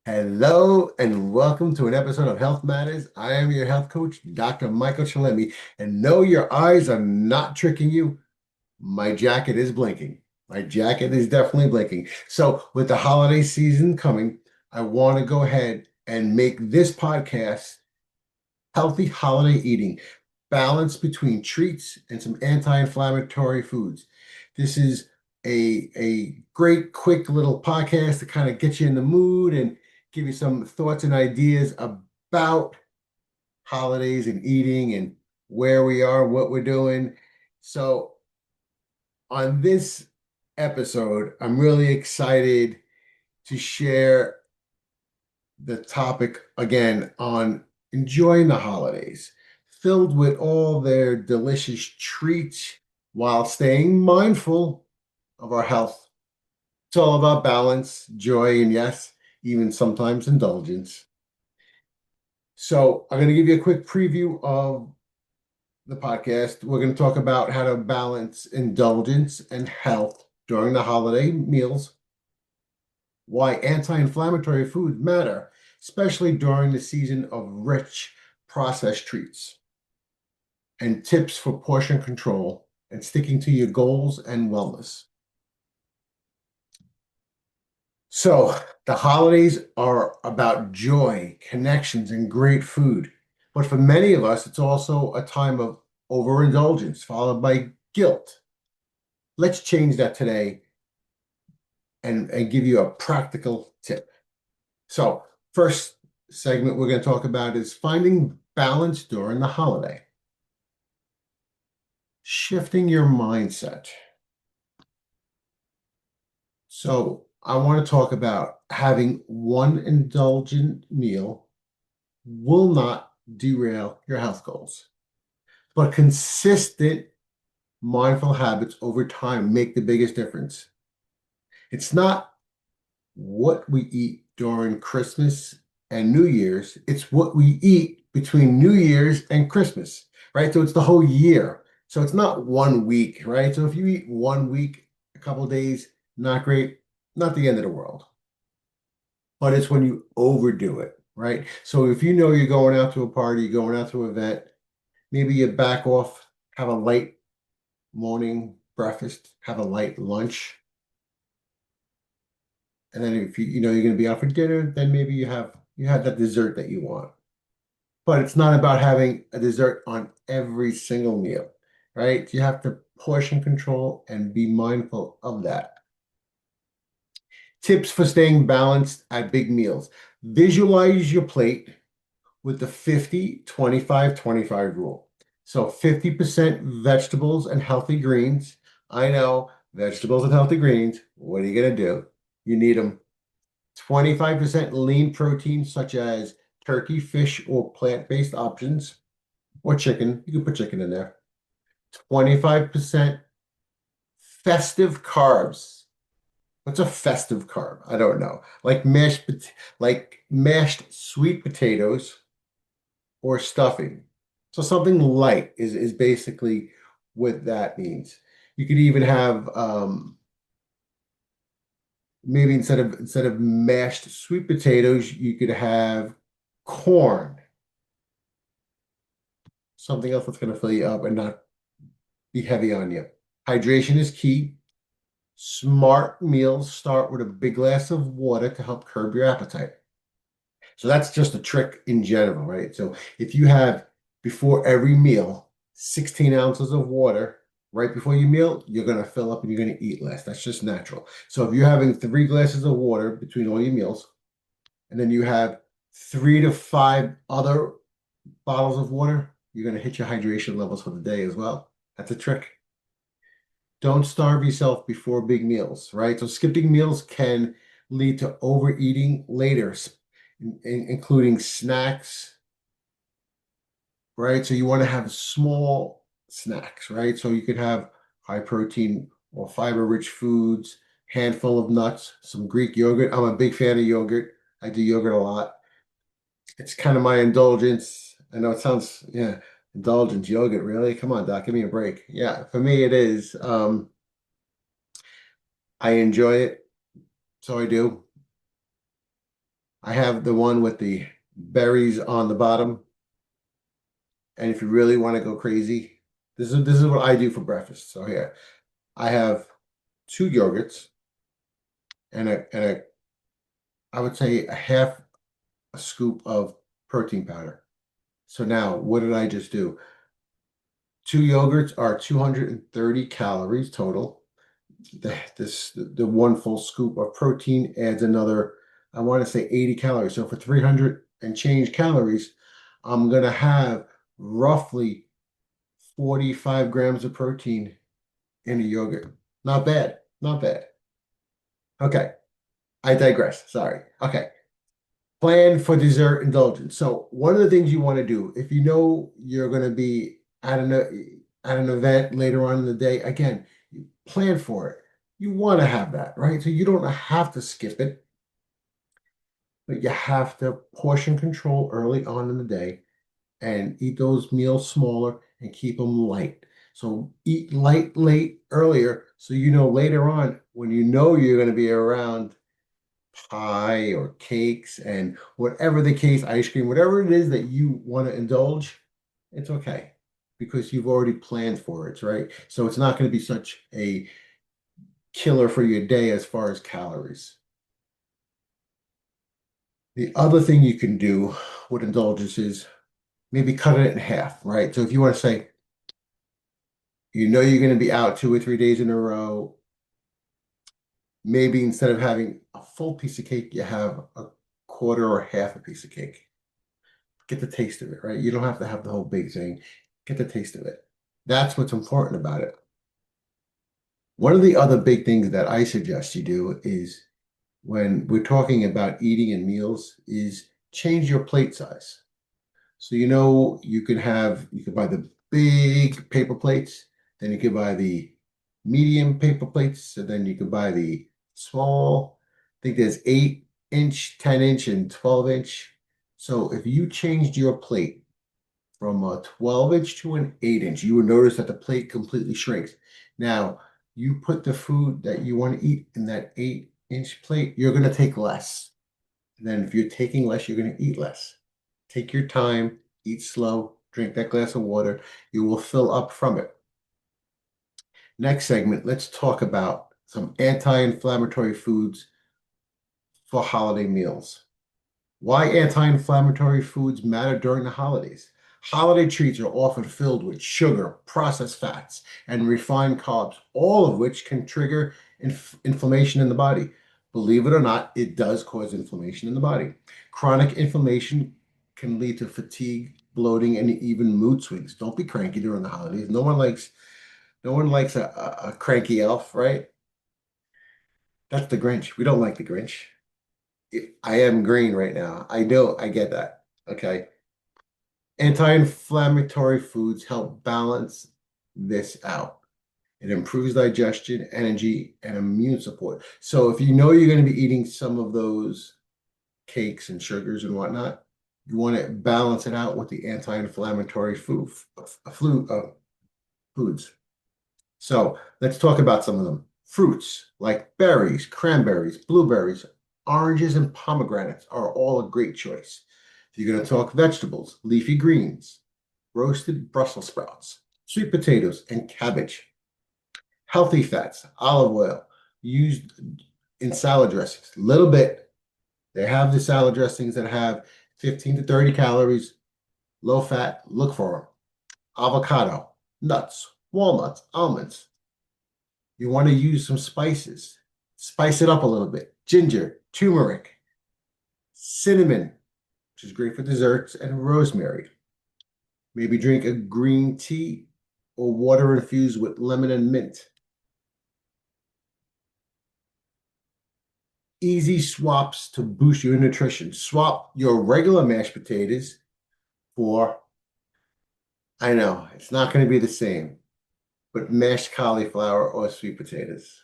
Hello and welcome to an episode of Health Matters. I am your health coach, Dr. Michael Chillemi, and no, your eyes are not tricking you. My jacket is blinking. My jacket is definitely blinking. So, with the holiday season coming, I want to go ahead and make this podcast healthy holiday eating, balance between treats and some anti-inflammatory foods. This is a great, quick little podcast to kind of get you in the mood and give you some thoughts and ideas about holidays and eating and where we are, what we're doing. So, on this episode, I'm really excited to share the topic again on enjoying the holidays, filled with all their delicious treats while staying mindful of our health. It's all about balance, joy, and yes, even sometimes indulgence. So, I'm going to give you a quick preview of the podcast. We're going to talk about how to balance indulgence and health during the holiday meals, why anti-inflammatory foods matter, especially during the season of rich processed treats, and tips for portion control and sticking to your goals and wellness. So, the holidays are about joy, connections, and great food. But for many of us, it's also a time of overindulgence followed by guilt. Let's change that today and give you a practical tip. So, first segment we're going to talk about is finding balance during the holiday. Shifting your mindset. So, I want to talk about having one indulgent meal will not derail your health goals, but consistent mindful habits over time make the biggest difference. It's not what we eat during Christmas and New Year's, it's what we eat between New Year's and Christmas, right? So it's the whole year. So it's not 1 week, right? So if you eat 1 week, a couple days, not great, not the end of the world. But it's when you overdo it, right? So if you know you're going out to a party, going out to an event, maybe you back off, have a light morning breakfast, have a light lunch, and then if you know you're going to be out for dinner, then maybe you have that dessert that you want. But it's not about having a dessert on every single meal, right? You have to portion control and be mindful of that. Tips for staying balanced at big meals. Visualize your plate with the 50-25-25 rule. So 50% vegetables and healthy greens. I know vegetables and healthy greens. What are you going to do? You need them. 25% lean protein, such as turkey, fish, or plant-based options, or chicken. You can put chicken in there. 25% festive carbs. What's a festive carb? I don't know. Like mashed sweet potatoes or stuffing. So something light is basically what that means. You could even have maybe instead of mashed sweet potatoes, you could have corn, something else that's going to fill you up and not be heavy on you. Hydration is key. Smart meals start with a big glass of water to help curb your appetite. So that's just a trick in general, right? So if you have before every meal 16 ounces of water right before your meal, you're going to fill up and you're going to eat less. That's just natural. So if you're having 3 glasses of water between all your meals, and then you have 3 to 5 other bottles of water, you're going to hit your hydration levels for the day as well. That's a trick. Don't starve yourself before big meals, right? So skipping meals can lead to overeating later, including snacks, right? So you want to have small snacks, right? So you could have high protein or fiber rich foods, handful of nuts, some Greek yogurt. I'm a big fan of yogurt. I do yogurt a lot. It's kind of my indulgence. I know it sounds, yeah, indulgence yogurt, really? Come on, Doc, give me a break. Yeah, for me it is. I enjoy it, so I do. I have the one with the berries on the bottom. And if you really want to go crazy, this is what I do for breakfast. So here, I have two yogurts and I would say a half a scoop of protein powder. So now, what did I just do? Two yogurts are 230 calories total. The one full scoop of protein adds another, I want to say 80 calories. So for 300 and change calories, I'm gonna have roughly 45 grams of protein in a yogurt. Not bad, not bad. Okay, I digress. Sorry. Okay. Plan for dessert indulgence. So one of the things you want to do, if you know you're going to be at an event later on in the day, again, you plan for it. You want to have that, right? So you don't have to skip it, but you have to portion control early on in the day and eat those meals smaller and keep them light. So eat light late earlier so you know later on when you know you're going to be around pie or cakes and whatever the case, ice cream, whatever it is that you want to indulge, it's okay because you've already planned for it, right? So it's not going to be such a killer for your day as far as calories. The other thing you can do with indulgence is maybe cut it in half, right? So if you want to say, you know you're going to be out 2 or 3 days in a row, maybe instead of having a full piece of cake, you have a quarter or half a piece of cake. Get the taste of it, right? You don't have to have the whole big thing. Get the taste of it. That's what's important about it. One of the other big things that I suggest you do is when we're talking about eating and meals is change your plate size. So you know you can buy the big paper plates, then you can buy the medium paper plates, and then you can buy the small. I think there's 8 inch, 10 inch, and 12 inch. So if you changed your plate from a 12 inch to an 8 inch, you will notice that the plate completely shrinks. Now, you put the food that you want to eat in that 8 inch plate, you're going to take less. And then if you're taking less, you're going to eat less. Take your time, eat slow, drink that glass of water. You will fill up from it. Next segment, let's talk about some anti-inflammatory foods for holiday meals. Why anti-inflammatory foods matter during the holidays. Holiday treats are often filled with sugar, processed fats, and refined carbs, all of which can trigger inflammation in the body. Believe it or not, it does cause inflammation in the body. Chronic inflammation can lead to fatigue, bloating, and even mood swings. Don't be cranky during the holidays. No one likes a cranky elf, right? That's the Grinch. We don't like the Grinch. I am green right now. I know, I get that. Okay. Anti-inflammatory foods help balance this out. It improves digestion, energy, and immune support. So if you know you're going to be eating some of those cakes and sugars and whatnot, you want to balance it out with the anti-inflammatory foods. So let's talk about some of them. Fruits like berries, cranberries, blueberries, oranges, and pomegranates are all a great choice. If you're going to talk vegetables, leafy greens, roasted Brussels sprouts, sweet potatoes, and cabbage. Healthy fats, olive oil, used in salad dressings. Little bit. They have the salad dressings that have 15 to 30 calories, low fat. Look for them. Avocado, nuts, walnuts, almonds. You want to use some spices. Spice it up a little bit. Ginger, turmeric, cinnamon, which is great for desserts, and rosemary. Maybe drink a green tea or water infused with lemon and mint. Easy swaps to boost your nutrition. Swap your regular mashed potatoes for, I know, it's not going to be the same, but mashed cauliflower or sweet potatoes.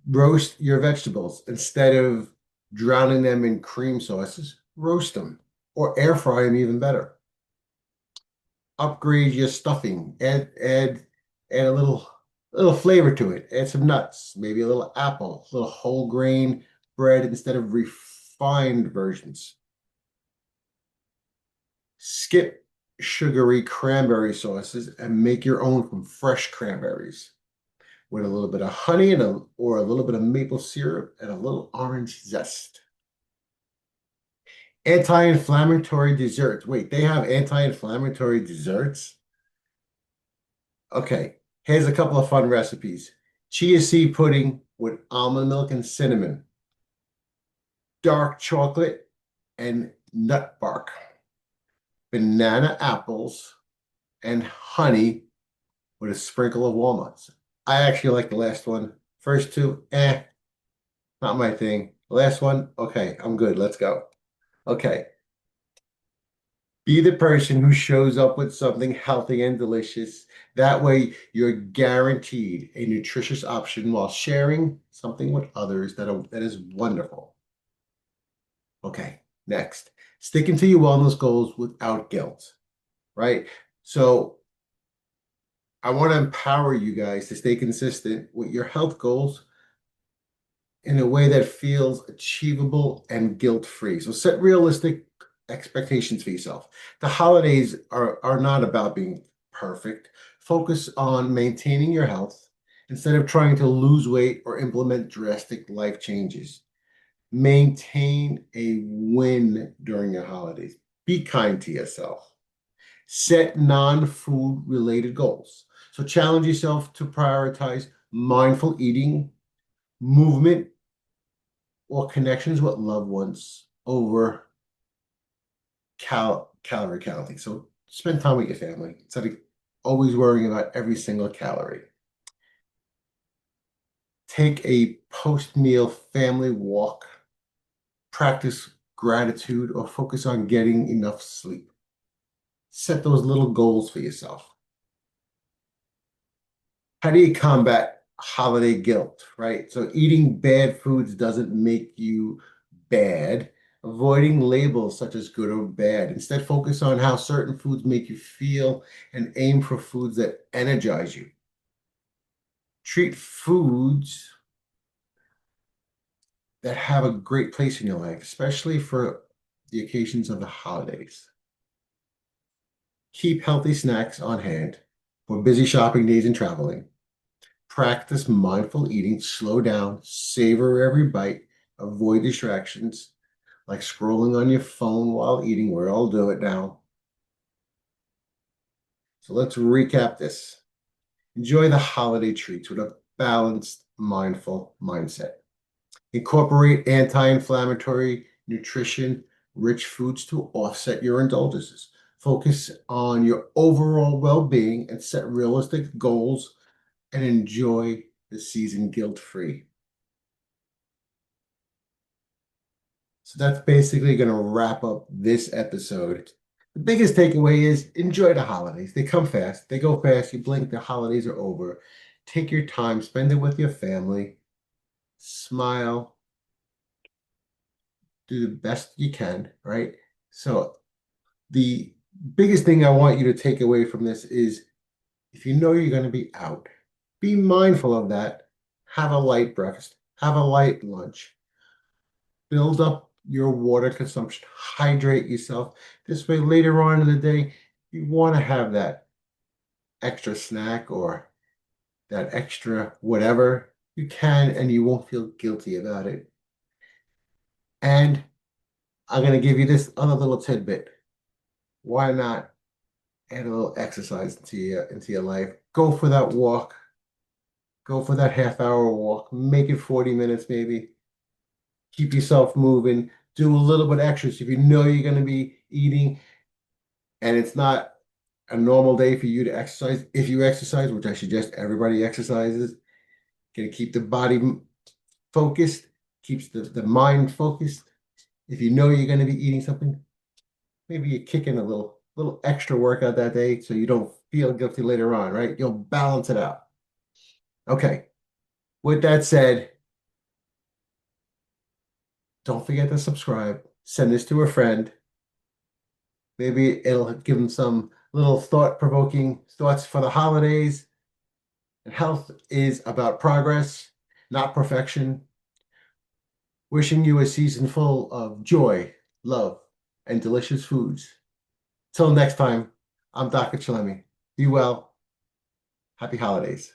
Roast your vegetables instead of drowning them in cream sauces. Roast them or air fry them even better. Upgrade your stuffing. Add a little flavor to it. Add some nuts, maybe a little apple, a little whole grain bread instead of refined versions. Skip sugary cranberry sauces and make your own from fresh cranberries with a little bit of honey or a little bit of maple syrup and a little orange zest. Anti-inflammatory desserts. Wait, they have anti-inflammatory desserts? Okay, here's a couple of fun recipes. Chia seed pudding with almond milk and cinnamon, dark chocolate and nut bark, banana apples, and honey with a sprinkle of walnuts. I actually like the last one. First two, not my thing. Last one, okay, I'm good. Let's go. Okay. Be the person who shows up with something healthy and delicious. That way, you're guaranteed a nutritious option while sharing something with others that is wonderful. Okay, next. Sticking to your wellness goals without guilt, right? So I want to empower you guys to stay consistent with your health goals in a way that feels achievable and guilt-free. So set realistic expectations for yourself. The holidays are not about being perfect. Focus on maintaining your health instead of trying to lose weight or implement drastic life changes. Maintain a win during your holidays. Be kind to yourself. Set non-food related goals. So challenge yourself to prioritize mindful eating, movement, or connections with loved ones over calorie counting. So spend time with your family instead of always worrying about every single calorie. Take a post-meal family walk, practice gratitude, or focus on getting enough sleep. Set those little goals for yourself. How do you combat holiday guilt, right? So eating bad foods doesn't make you bad. Avoiding labels such as good or bad. Instead, focus on how certain foods make you feel and aim for foods that energize you. Treat foods that have a great place in your life, especially for the occasions of the holidays. Keep healthy snacks on hand for busy shopping days and traveling. Practice mindful eating, slow down, savor every bite, avoid distractions like scrolling on your phone while eating. We all do it now. So let's recap this. Enjoy the holiday treats with a balanced, mindful mindset. Incorporate anti-inflammatory nutrition, rich foods to offset your indulgences. Focus on your overall well-being and set realistic goals and enjoy the season guilt-free. So that's basically going to wrap up this episode. The biggest takeaway is enjoy the holidays. They come fast, they go fast. You blink, the holidays are over. Take your time, spend it with your family, smile, do the best you can, right? So the biggest thing I want you to take away from this is if you know you're going to be out, be mindful of that. Have a light breakfast, have a light lunch, build up your water consumption, hydrate yourself. This way, later on in the day, you want to have that extra snack or that extra whatever you can, and you won't feel guilty about it. And I'm going to give you this other little tidbit. Why not add a little exercise into your life? Go for that walk. Go for that half-hour walk. Make it 40 minutes maybe. Keep yourself moving. Do a little bit extra. So if you know you're going to be eating and it's not a normal day for you to exercise, if you exercise, which I suggest everybody exercises, going to keep the body focused, keeps the mind focused. If you know you're going to be eating something, maybe you kick in a little extra workout that day so you don't feel guilty later on, right? You'll balance it out. Okay. With that said, don't forget to subscribe. Send this to a friend. Maybe it'll give them some little thought-provoking thoughts for the holidays. And health is about progress, not perfection. Wishing you a season full of joy, love, and delicious foods. Till next time, I'm Dr. Chillemi. Be well. Happy holidays.